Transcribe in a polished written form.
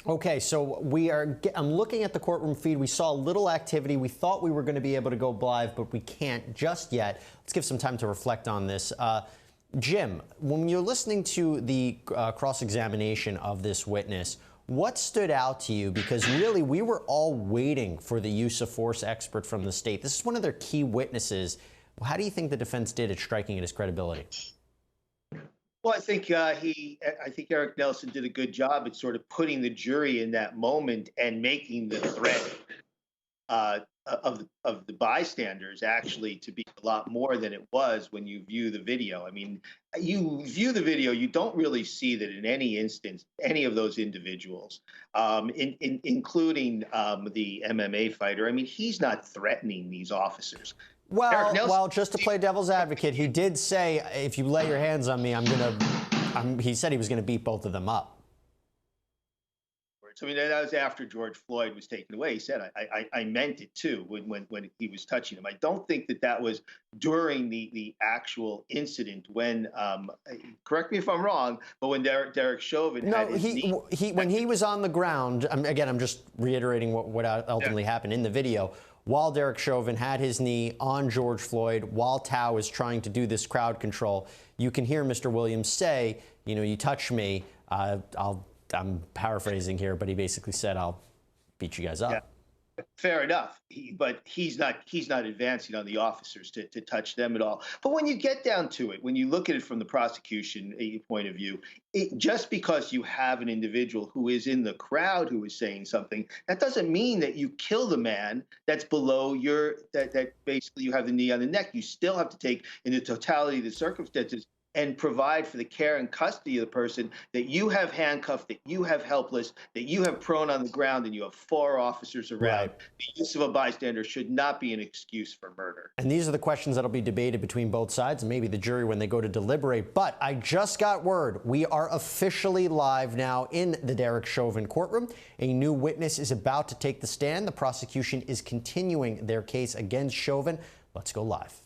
Okay, so I'm looking at the courtroom feed. We saw a little activity. We thought we were going to be able to go live, but we can't just yet. Let's give some time to reflect on this. Jim, when you're listening to the cross-examination of this witness, what stood out to you? Because really, we were all waiting for the use of force expert from the state. This is one of their key witnesses. How do you think the defense did at striking at his credibility? Well, I think Eric Nelson did a good job at sort of putting the jury in that moment and making the threat of the bystanders actually to be a lot more than it was when you view the video. I mean, you view the video, you don't really see that in any instance any of those individuals, including the MMA fighter. I mean, he's not threatening these officers. Well, just to play devil's advocate, he did say, if you lay your hands on me, he said he was going to beat both of them up. I mean, that was after George Floyd was taken away. He said, I meant it too when he was touching him. I don't think that was during the actual incident when, correct me if I'm wrong, but when Derek Chauvin had his knee. When he was on the ground, again, I'm just reiterating what ultimately happened in the video. While Derek Chauvin had his knee on George Floyd, while Tao is trying to do this crowd control, you can hear Mr. Williams say, you know, you touch me, I'm paraphrasing here, but he basically said, I'll beat you guys up. Yeah. Fair enough, but he's not advancing on the officers to touch them at all. But when you get down to it, when you look at it from the prosecution point of view, just because you have an individual who is in the crowd who is saying something, that doesn't mean that you kill the man that's below that basically you have the knee on the neck. You still have to take in the totality of the circumstances and provide for the care and custody of the person that you have handcuffed, that you have helpless, that you have prone on the ground, and you have 4 officers around. Right. The use of a bystander should not be an excuse for murder. And these are the questions that'll be debated between both sides and maybe the jury when they go to deliberate. But I just got word. We are officially live now in the Derek Chauvin courtroom. A new witness is about to take the stand. The prosecution is continuing their case against Chauvin. Let's go live.